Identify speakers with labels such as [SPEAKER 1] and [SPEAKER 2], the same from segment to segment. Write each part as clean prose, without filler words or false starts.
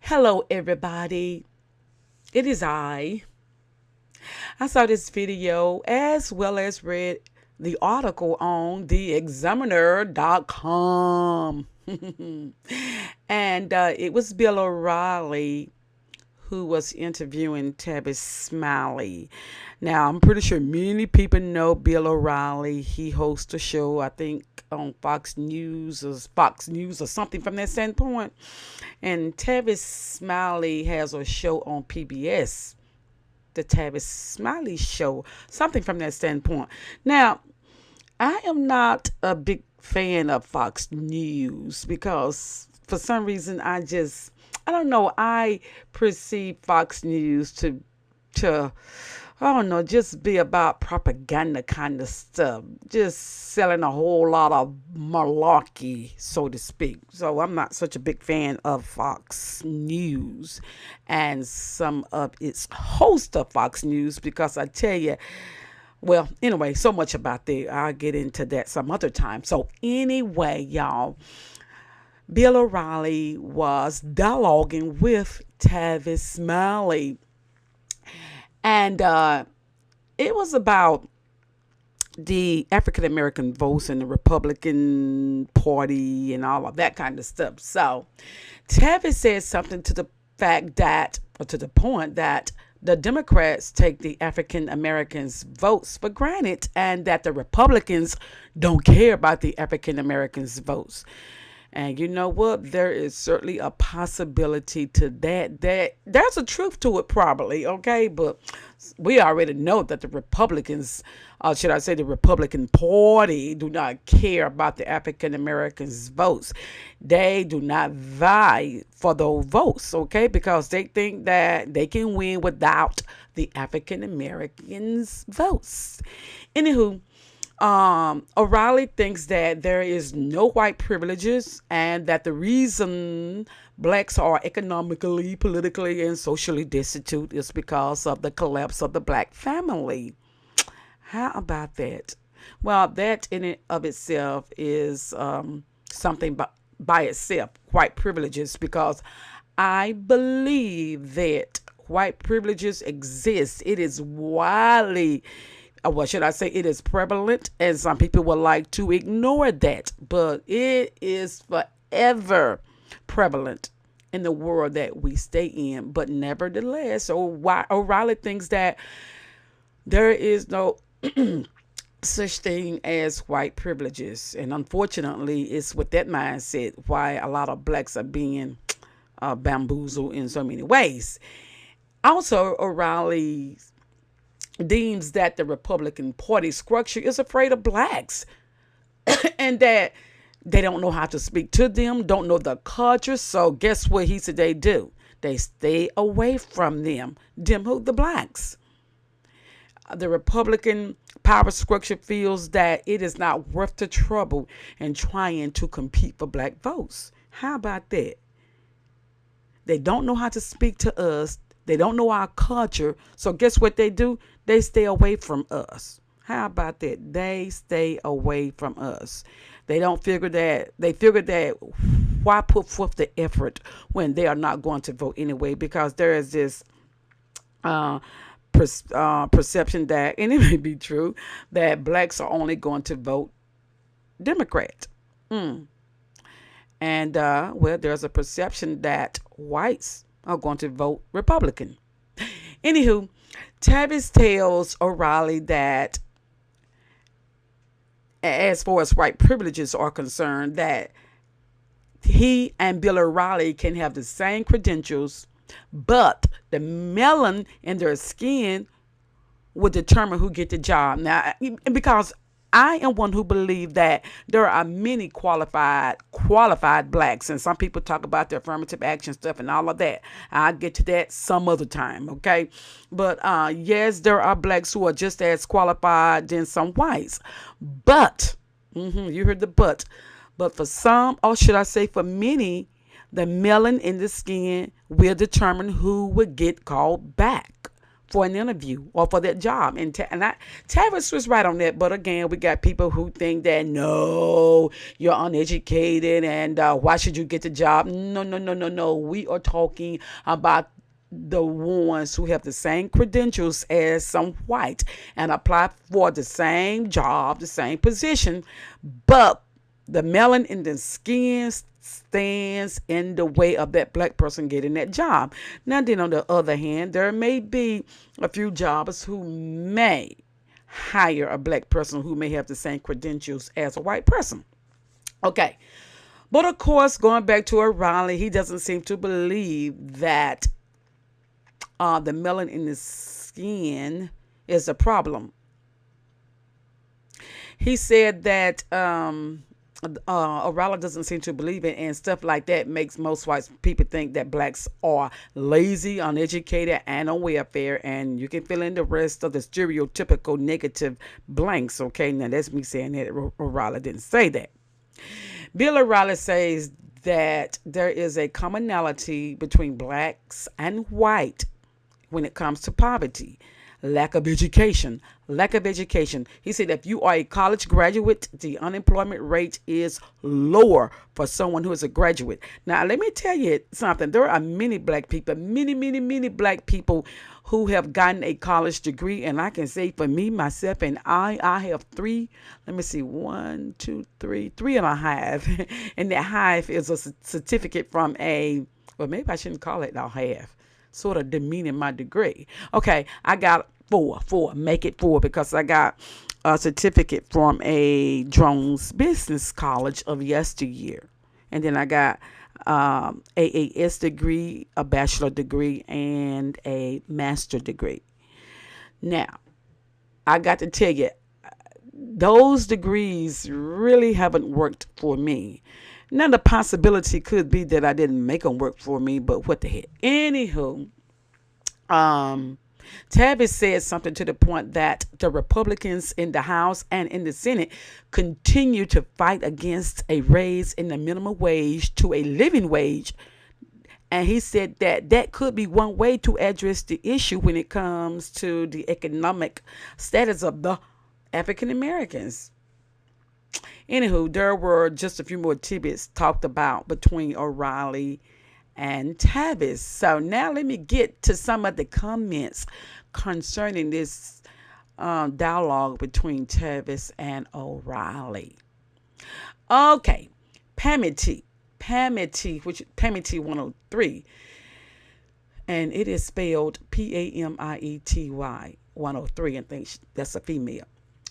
[SPEAKER 1] Hello, everybody. It is I saw this video as well as read the article on theexaminer.com. and it was Bill O'Reilly who was interviewing Tavis Smiley. Now, I'm pretty sure many people know Bill O'Reilly. He hosts a show, I think, on Fox News or something from that standpoint. And Tavis Smiley has a show on PBS, the Tavis Smiley Show, something from that standpoint. Now, I am not a big fan of Fox News because for some reason I don't know, I perceive Fox News to I don't know, just be about propaganda kind of stuff, just selling a whole lot of malarkey, so to speak. So I'm not such a big fan of Fox News and some of its host of Fox News because I tell you, well, anyway, so much about that. I'll get into that some other time. So anyway, y'all, Bill O'Reilly was dialoguing with Tavis Smiley. And it was about the African American votes and the Republican Party and all of that kind of stuff. So Tavis said something to the fact that, or to the point that, the Democrats take the African Americans' votes for granted and that the Republicans don't care about the African Americans' votes. And you know what? There is certainly a possibility to that. There's a truth to it, probably, okay? But we already know that the Republicans, should I say the Republican Party, do not care about the African Americans' votes. They do not vie for those votes, okay? Because they think that they can win without the African Americans' votes. Anywho, O'Reilly thinks that there is no white privileges and that the reason blacks are economically, politically, and socially destitute is because of the collapse of the black family. How about that? Well, that in and of itself is something by itself, white privileges, because I believe that white privileges exist. It is widely, what should I say, it is prevalent, and some people would like to ignore that, but it is forever prevalent in the world that we stay in. But nevertheless, O'Reilly thinks that there is no such thing as white privileges, and unfortunately, it's with that mindset why a lot of blacks are being bamboozled in so many ways. Also, O'Reilly deems that the Republican Party structure is afraid of blacks and that they don't know how to speak to them, don't know the culture. So guess what he said they do? They stay away from them. Them who? The blacks. The Republican power structure feels that it is not worth the trouble in trying to compete for black votes. How about that? They don't know how to speak to us. They don't know our culture. So guess what they do? They stay away from us. How about that? They stay away from us. They figure that why put forth the effort when they are not going to vote anyway? Because there is this uh, perception that, and it may be true, that blacks are only going to vote Democrat. And, well, there's a perception that whites are going to vote Republican. Anywho, Tavis tells O'Reilly that as far as white privileges are concerned, that he and Bill O'Reilly can have the same credentials, but the melanin in their skin will determine who get the job. Now, because I am one who believe that there are many qualified blacks, and some people talk about the affirmative action stuff and all of that. I'll get to that some other time, okay? But yes, there are blacks who are just as qualified than some whites. But you heard the but for some, or should I say for many, the melanin in the skin will determine who will get called back for an interview or for that job. And Tavis was right on that. But again, we got people who think that, no, you're uneducated and why should you get the job? No, no, no, no, no. We are talking about the ones who have the same credentials as some white and apply for the same job, the same position, but the melanin in the skin stands in the way of that black person getting that job. Now, then on the other hand, there may be a few jobbers who may hire a black person who may have the same credentials as a white person. Okay. But of course, going back to O'Reilly, he doesn't seem to believe that the melanin in the skin is a problem. He said that O'Reilly doesn't seem to believe it, and stuff like that makes most white people think that blacks are lazy, uneducated, and on welfare, and you can fill in the rest of the stereotypical negative blanks. Okay, now that's me saying that. O'Reilly didn't say that. Bill O'Reilly says that there is a commonality between blacks and white when it comes to poverty, lack of education. He said if you are a college graduate, the unemployment rate is lower for someone who is a graduate. Now, let me tell you something. There are many black people, many black people who have gotten a college degree. And I can say for me, myself, and I have three. Let me see, 1, 2, 3, 3.5. And that half is a certificate from well, maybe I shouldn't call it a half. Sort of demeaning my degree. Okay, I got four, make it 4, because I got a certificate from a Jones Business College of yesteryear. And then I got AAS degree, a bachelor degree, and a master degree. Now, I got to tell you, those degrees really haven't worked for me. Now, the possibility could be that I didn't make them work for me, but what the heck. Anywho, Tavis said something to the point that the Republicans in the House and in the Senate continue to fight against a raise in the minimum wage to a living wage. And he said that that could be one way to address the issue when it comes to the economic status of the African Americans. Anywho, there were just a few more tidbits talked about between O'Reilly and Tavis. So now let me get to some of the comments concerning this dialogue between Tavis and O'Reilly. Okay, Pamity, which Pamity 103, and it is spelled Pamiety 103, and think that's a female.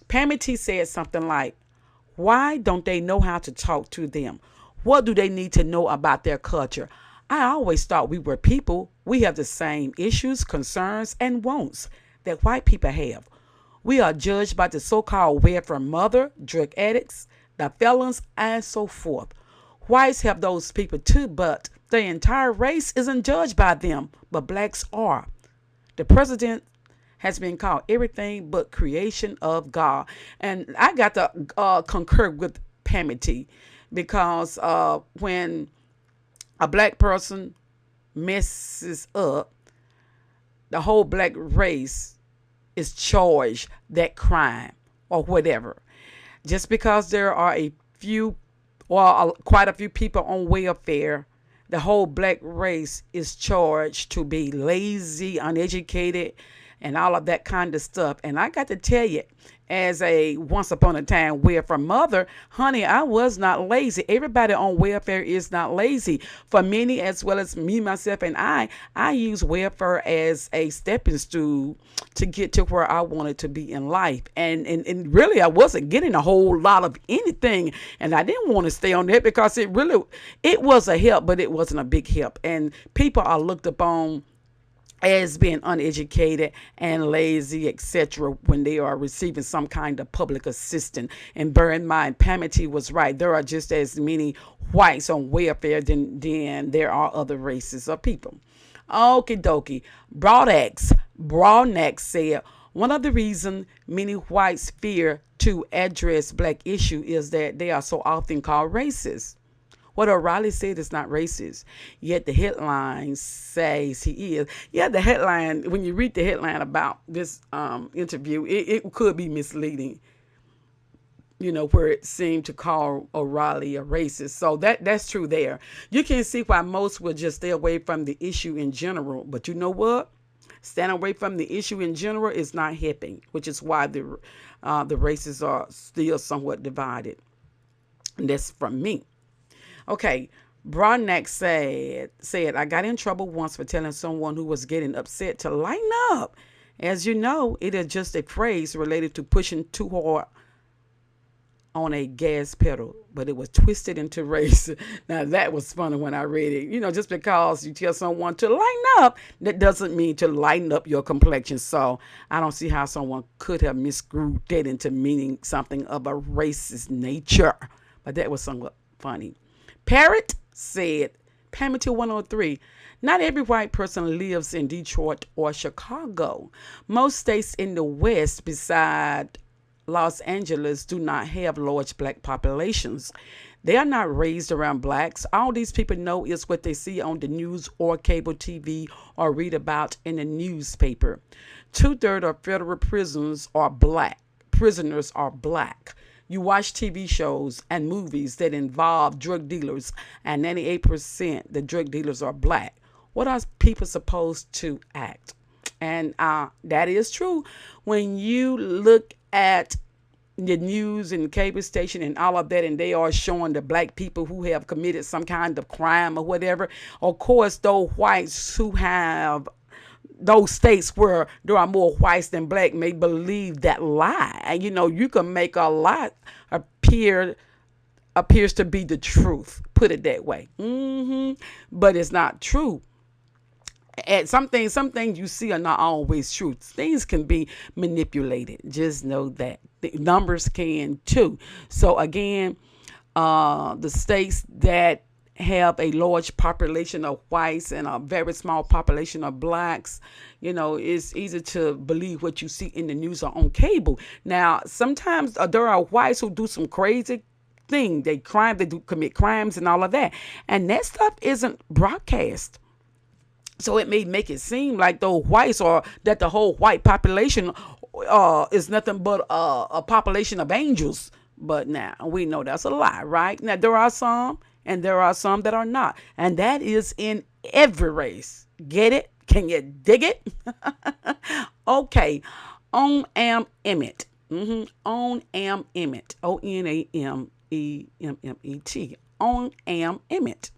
[SPEAKER 1] Pamity said something like, why don't they know how to talk to them? What do they need to know about their culture? I always thought we were people. We have the same issues, concerns, and wants that white people have. We are judged by the so-called welfare mother, drug addicts, the felons, and so forth. Whites have those people too, but the entire race isn't judged by them, but blacks are. The president has been called everything but creation of God. And I got to concur with Pamity, because when a black person messes up, the whole black race is charged that crime or whatever. Just because there are a few, or quite a few people on welfare, the whole black race is charged to be lazy, uneducated, and all of that kind of stuff. And I got to tell you, as a once upon a time welfare mother, honey, I was not lazy. Everybody on welfare is not lazy. For many, as well as me, myself, and I use welfare as a stepping stool to get to where I wanted to be in life. And really, I wasn't getting a whole lot of anything. And I didn't want to stay on that because it was a help, but it wasn't a big help. And people are looked upon as being uneducated and lazy, etc., when they are receiving some kind of public assistance. And bear in mind, Pamity was right. There are just as many whites on welfare than there are other races of people. Okie dokie. Broadnax said, one of the reasons many whites fear to address black issue is that they are so often called racist. What O'Reilly said is not racist, yet the headline says he is. Yeah, the headline, when you read the headline about this interview, it could be misleading, where it seemed to call O'Reilly a racist. So that's true there. You can see why most will just stay away from the issue in general. But you know what? Staying away from the issue in general is not helping, which is why the races are still somewhat divided. And that's from me. Okay, Broadnack said, I got in trouble once for telling someone who was getting upset to lighten up. As you know, it is just a phrase related to pushing too hard on a gas pedal, but it was twisted into race. Now that was funny when I read it. Just because you tell someone to lighten up, that doesn't mean to lighten up your complexion. So I don't see how someone could have miscrewed that into meaning something of a racist nature. But that was somewhat funny. Parrot said, Pamity 103, not every white person lives in Detroit or Chicago. Most states in the West, beside Los Angeles, do not have large black populations. They are not raised around blacks. All these people know is what they see on the news or cable TV or read about in the newspaper. 2/3 of federal prisoners are black. You watch TV shows and movies that involve drug dealers, and 98% the drug dealers are black. What are people supposed to act? And that is true. When you look at the news and cable station and all of that, and they are showing the black people who have committed some kind of crime or whatever, of course, those whites who have those states where there are more whites than black may believe that lie. And you can make a lie appears to be the truth. Put it that way. But it's not true. And some things you see are not always true. Things can be manipulated. Just know that. The numbers can too. So again, the states that have a large population of whites and a very small population of blacks, it's easy to believe what you see in the news or on cable. Now, sometimes there are whites who do some crazy thing. They do commit crimes and all of that. And that stuff isn't broadcast. So it may make it seem like those whites or that the whole white population is nothing but a population of angels. But now we know that's a lie, right? Now there are some and there are some that are not. And that is in every race. Get it? Can you dig it? Okay. Onam Emmett. Onam Emmett. Onameemmet. Onam Emmett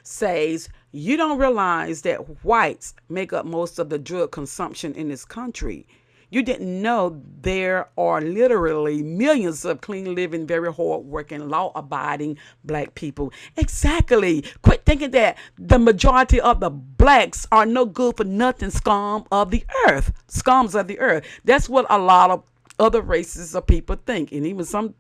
[SPEAKER 1] says, you don't realize that whites make up most of the drug consumption in this country. You didn't know there are literally millions of clean living, very hard working, law abiding black people. Exactly. Quit thinking that the majority of the blacks are no good for nothing, scums of the earth. That's what a lot of other races of people think. And even some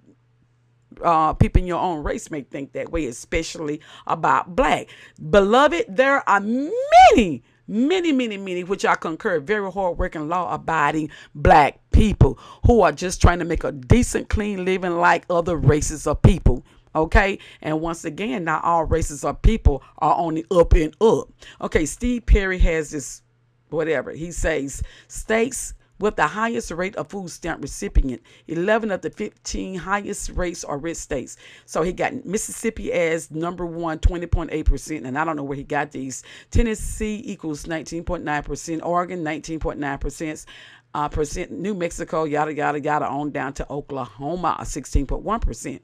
[SPEAKER 1] people in your own race may think that way, especially about black. Beloved, there are many, which I concur, very hard-working, law-abiding black people who are just trying to make a decent, clean living like other races of people. Okay? And once again, not all races of people are on the up and up. Okay, Steve Perry has this, whatever. He says, states with the highest rate of food stamp recipient, 11 of the 15 highest rates are red states. So he got Mississippi as number one, 20.8%, and I don't know where he got these. Tennessee equals 19.9%, Oregon 19.9%, New Mexico, yada, yada, yada, on down to Oklahoma, 16.1%.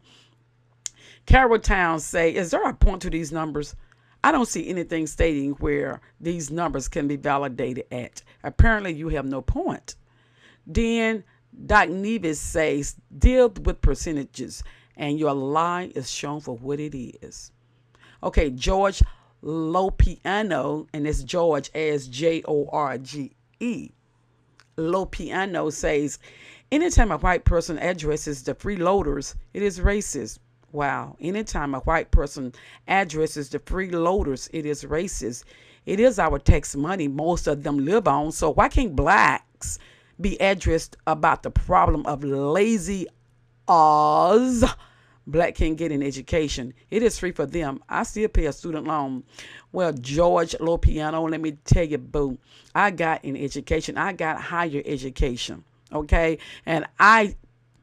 [SPEAKER 1] Carroll Town say, is there a point to these numbers? I don't see anything stating where these numbers can be validated at. Apparently, you have no point. Then Doc Nevis says, deal with percentages, and your lie is shown for what it is. Okay, George Lopiano, and it's George as Jorge. Lopiano says, anytime a white person addresses the freeloaders, it is racist. Wow. Anytime a white person addresses the freeloaders, it is racist. It is our tax money most of them live on. So why can't blacks be addressed about the problem of lazy Oz Black can get an education. It is free for them. I still pay a student loan. Well, George Lopiano, let me tell you, boo, I got an education. I got higher education. Okay. And I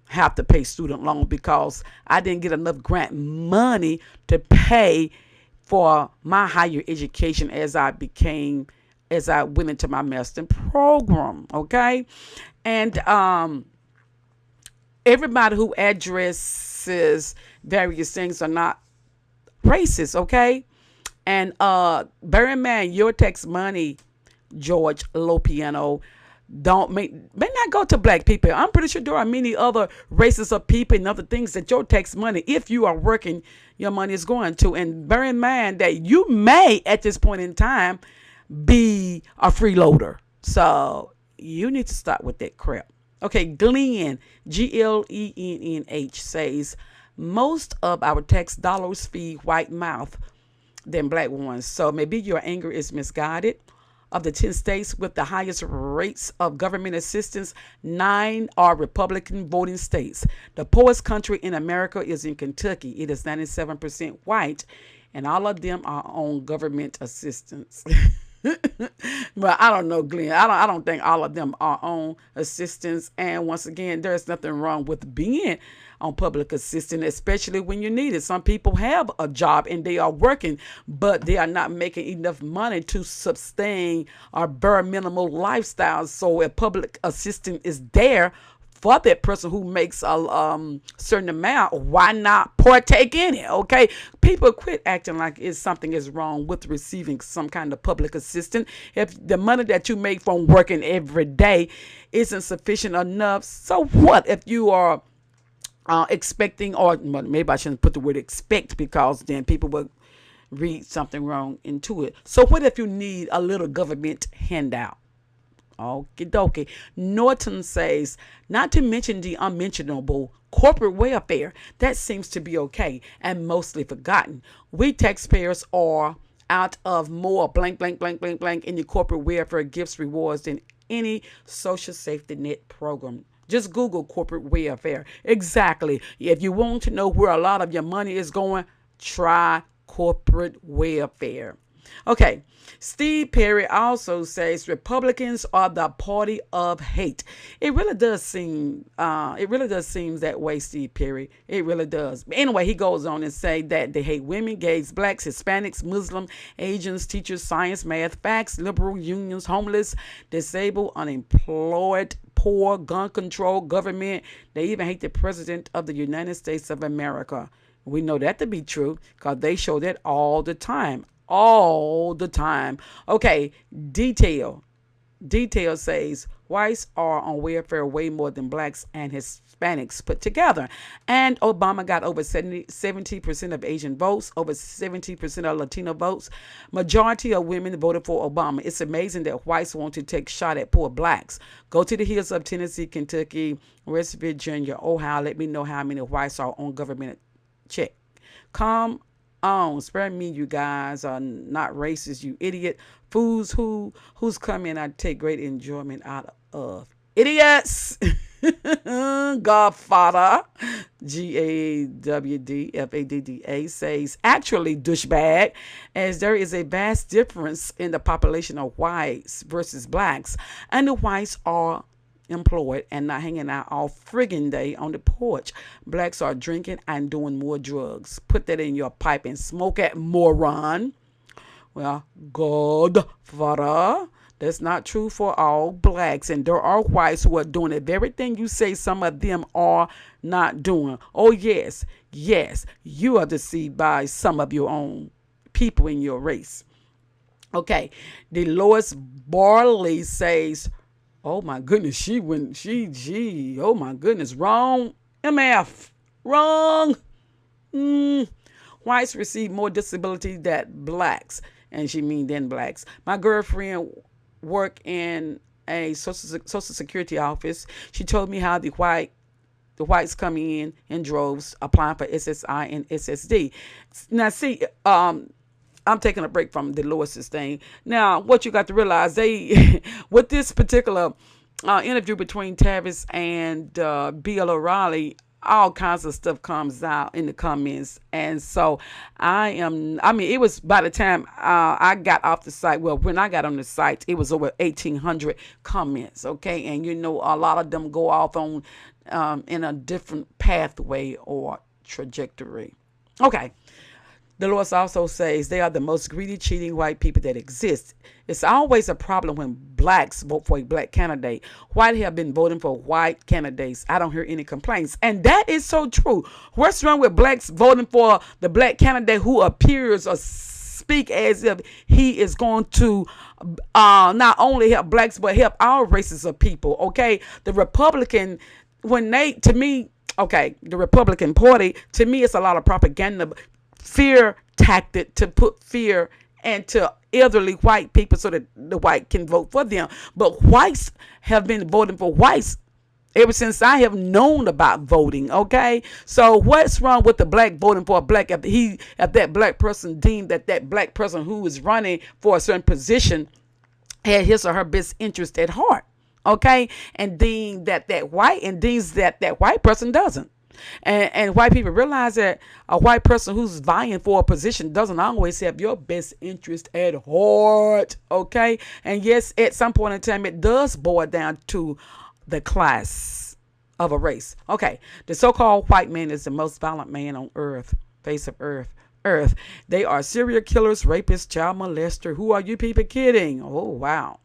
[SPEAKER 1] have to pay student loan because I didn't get enough grant money to pay for my higher education as I went into my master program. Okay. And everybody who addresses various things are not racist. Okay. And bear in mind, your tax money, George Lopiano, don't may not go to black people. I'm pretty sure there are many other races of people and other things that your tax money, if you are working, your money is going to. And bear in mind that you may, at this point in time, be a freeloader. So you need to stop with that crap. Okay, Glenn, Glennnh, says most of our tax dollars feed white mouth than black ones. So maybe your anger is misguided. Of the 10 states with the highest rates of government assistance, 9 are Republican voting states. The poorest country in America is in Kentucky. It is 97% white, and all of them are on government assistance. Well, I don't know, Glenn. I don't think all of them are on assistance. And once again, there's nothing wrong with being on public assistance, especially when you need it. Some people have a job and they are working, but they are not making enough money to sustain our bare minimal lifestyle. So a public assistance is there for that person who makes a certain amount. Why not partake in it? Okay, people quit acting like something is wrong with receiving some kind of public assistance. If the money that you make from working every day isn't sufficient enough, so what if you are expecting, or maybe I shouldn't put the word expect because then people will read something wrong into it. So what if you need a little government handout? Okie dokie. Norton says, not to mention the unmentionable corporate welfare. That seems to be okay and mostly forgotten. We taxpayers are out of more blank, blank, blank, blank, blank in the corporate welfare gifts rewards than any social safety net program. Just Google corporate welfare. Exactly. If you want to know where a lot of your money is going, try corporate welfare. Okay, Steve Perry also says Republicans are the party of hate. It really does seem that way, Steve Perry. It really does. Anyway, he goes on and say that they hate women, gays, blacks, Hispanics, Muslim, Asians, teachers, science, math, facts, liberal, unions, homeless, disabled, unemployed, poor, gun control, government. They even hate the president of the United States of America. We know that to be true because they show that all the time. All the time. Okay, Detail says whites are on welfare way more than blacks and Hispanics put together. And Obama got over 70% of Asian votes, over 70% of Latino votes. Majority of women voted for Obama. It's amazing that whites want to take shot at poor blacks. Go to the hills of Tennessee, Kentucky, West Virginia, Ohio. Let me know how many whites are on government check. Come on, spare me, you guys are not racist, you idiot. Fools who's coming I take great enjoyment out of. Idiots. Godfather, GAWDFADDA says, actually, douchebag, as there is a vast difference in the population of whites versus blacks, and the whites are employed and not hanging out all friggin' day on the porch. Blacks are drinking and doing more drugs. Put that in your pipe and smoke it, moron. Well, Godfather, that's not true for all blacks. And there are whites who are doing the very thing you say some of them are not doing. Oh, yes, you are deceived by some of your own people in your race. Okay, Dolores Barley says, oh my goodness, oh my goodness, wrong, MF, wrong. Whites receive more disability than blacks, and she mean than blacks. My girlfriend worked in a social security office. She told me how the whites come in droves applying for SSI and SSD. Now see, I'm taking a break from Dolores' thing. Now, what you got to realize, they with this particular interview between Tavis and Bill O'Reilly, all kinds of stuff comes out in the comments. And so I mean, it was by the time I got off the site, well, when I got on the site, it was over 1,800 comments. Okay. And you know, a lot of them go off on in a different pathway or trajectory. Okay. The Lord also says they are the most greedy, cheating white people that exist. It's always a problem when blacks vote for a black candidate. White have been voting for white candidates. I don't hear any complaints. And that is so true. What's wrong with blacks voting for the black candidate who appears or speak as if he is going to not only help blacks, but help all races of people, okay? The Republican, when they, to me, okay, the Republican Party, to me, it's a lot of propaganda, fear tactic to put fear into elderly white people so that the white can vote for them. But whites have been voting for whites ever since I have known about voting. Okay, so what's wrong with the black voting for a black if that black person deemed that black person who is running for a certain position had his or her best interest at heart? Okay, and deemed that white person doesn't. And white people realize that a white person who's vying for a position doesn't always have your best interest at heart. Okay. And yes, at some point in time, it does boil down to the class of a race. Okay. The so-called white man is the most violent man on earth, face of earth. They are serial killers, rapists, child molester. Who are you people kidding? Oh, wow.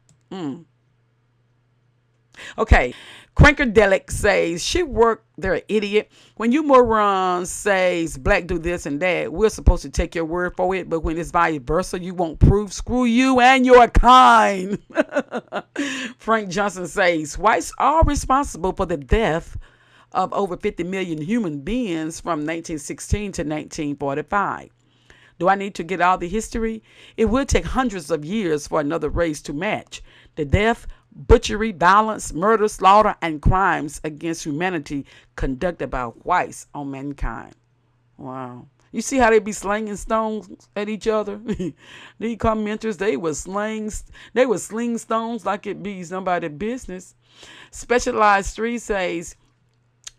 [SPEAKER 1] Okay, Crankerdelic says, she worked, they're an idiot. When you morons says black do this and that, we're supposed to take your word for it, but when it's vice versa, you won't prove. Screw you and your kind. Frank Johnson says, whites are responsible for the death of over 50 million human beings from 1916 to 1945. Do I need to get all the history? It would take hundreds of years for another race to match. The death, butchery, violence, murder, slaughter, and crimes against humanity conducted by whites on mankind. Wow. You see how they be slinging stones at each other? These commenters, they would sling stones like it be somebody's business. Specialized 3 says,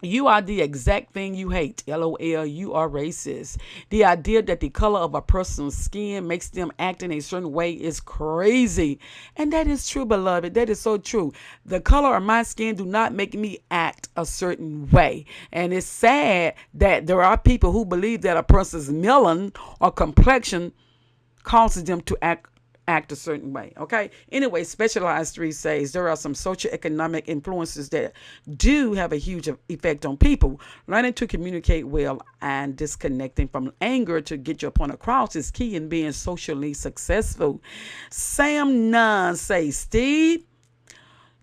[SPEAKER 1] you are the exact thing you hate. LOL, you are racist. The idea that the color of a person's skin makes them act in a certain way is crazy. And that is true, beloved. That is so true. The color of my skin do not make me act a certain way. And it's sad that there are people who believe that a person's melanin or complexion causes them to act a certain way. Okay. Anyway, Specialized 3 says there are some socioeconomic influences that do have a huge effect on people. Learning to communicate well and disconnecting from anger to get your point across is key in being socially successful. Sam Nunn says, Steve,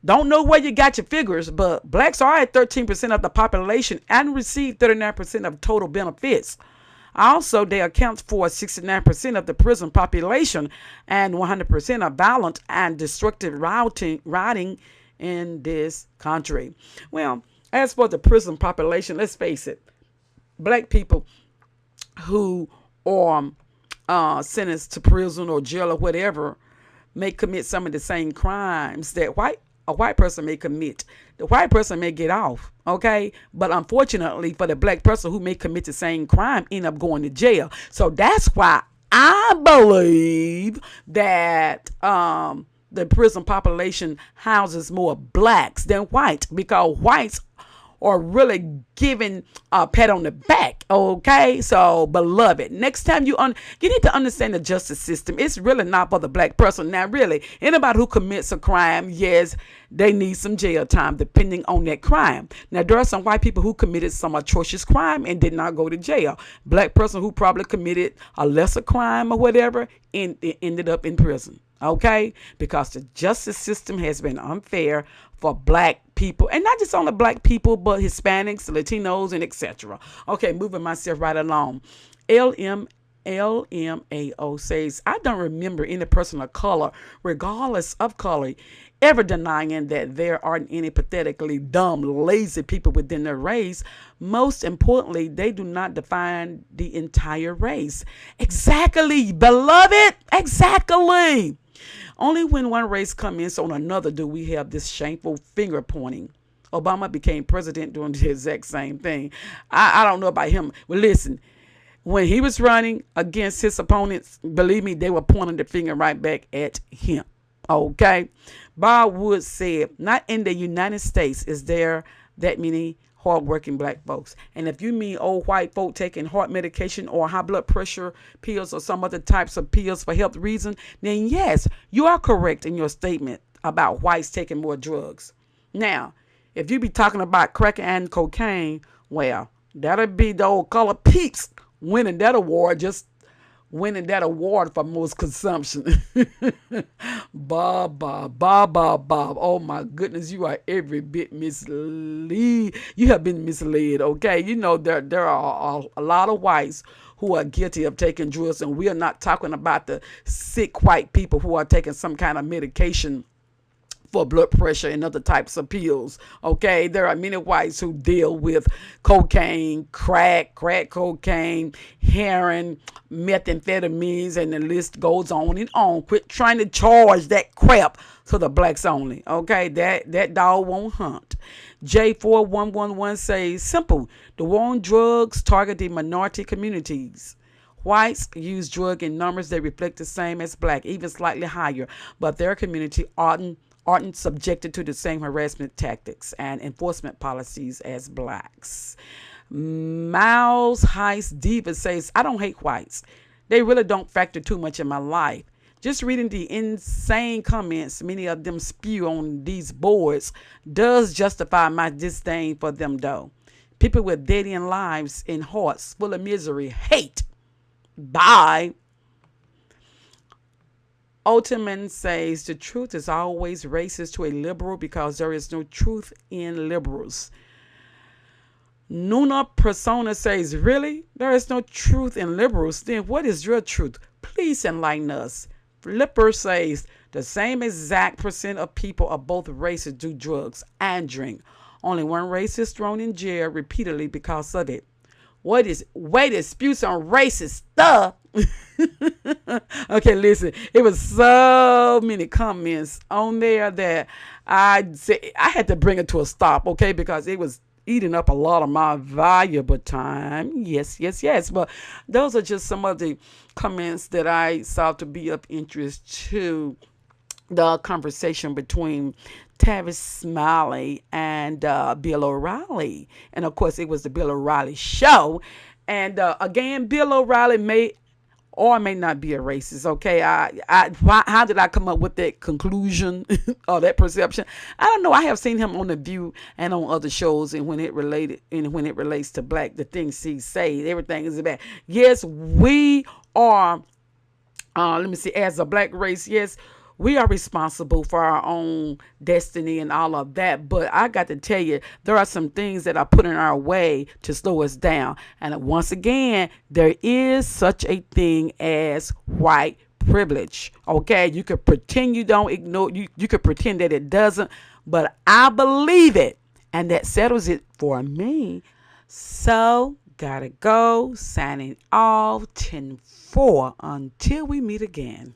[SPEAKER 1] don't know where you got your figures, but blacks are at 13% of the population and receive 39% of total benefits. Also, they account for 69% of the prison population and 100% of violent and destructive rioting in this country. Well, as for the prison population, let's face it, black people who are sentenced to prison or jail or whatever may commit some of the same crimes that a white person may commit. The white person may get off, okay? But unfortunately for the black person who may commit the same crime, end up going to jail. So that's why I believe that the prison population houses more blacks than whites, because whites are really giving a pat on the back. Okay, so beloved, next time you need to understand the justice system. It's really not for the black person. Now, really, anybody who commits a crime, yes, they need some jail time depending on that crime. Now, there are some white people who committed some atrocious crime and did not go to jail. Black person who probably committed a lesser crime or whatever and ended up in prison. Okay, because the justice system has been unfair for black people, and not just only black people, but Hispanics, Latinos, and etc. Okay, moving myself right along. LMAO says, I don't remember any person of color, regardless of color, ever denying that there aren't any pathetically dumb, lazy people within their race. Most importantly, they do not define the entire race. Exactly, beloved, exactly. Only when one race comments on another do we have this shameful finger pointing. Obama became president doing the exact same thing. I don't know about him. Well, listen, when he was running against his opponents, believe me, they were pointing the finger right back at him. Okay? Bob Wood said, not in the United States is there that many hardworking black folks. And if you mean old white folk taking heart medication or high blood pressure pills or some other types of pills for health reasons, then yes, you are correct in your statement about whites taking more drugs. Now, if you be talking about crack and cocaine, well, that'll be the old color peeps winning that award, just winning that award for most consumption. Bob. Oh my goodness, you are every bit misled. You have been misled, okay? You know, there are a lot of whites who are guilty of taking drugs, and we are not talking about the sick white people who are taking some kind of medication for blood pressure and other types of pills. Okay, there are many whites who deal with cocaine, crack cocaine, heroin, methamphetamines, and the list goes on and on. Quit trying to charge that crap to the blacks only. Okay, that dog won't hunt. J4111 says, simple, the war on drugs target the minority communities. Whites use drug in numbers that reflect the same as black, even slightly higher, but their community aren't subjected to the same harassment tactics and enforcement policies as blacks. Miles Heist Diva says, I don't hate whites. They really don't factor too much in my life. Just reading the insane comments many of them spew on these boards does justify my disdain for them, though. People with dead-end lives and hearts full of misery hate. Bye. Ultiman says the truth is always racist to a liberal because there is no truth in liberals. Nuna Persona says, really? There is no truth in liberals? Then what is your truth? Please enlighten us. Flipper says the same exact percent of people of both races do drugs and drink. Only one race is thrown in jail repeatedly because of it. Way to spew some racist stuff. Okay, listen. It was so many comments on there that I had to bring it to a stop, okay, because it was eating up a lot of my valuable time. Yes. But those are just some of the comments that I saw to be of interest to the conversation between Tavis Smiley and Bill O'Reilly. And of course, it was the Bill O'Reilly show. And again, Bill O'Reilly may or may not be a racist. Okay, how did I come up with that conclusion or that perception? I don't know. I have seen him on The View and on other shows, and when it relates to black, the things he say, everything is bad. Yes, we are. Let me see. As a black race, yes, we are responsible for our own destiny and all of that. But I got to tell you, there are some things that are put in our way to slow us down. And once again, there is such a thing as white privilege. Okay, you could pretend you don't ignore, you could pretend that it doesn't, but I believe it. And that settles it for me. So, gotta go. Signing off 10-4 until we meet again.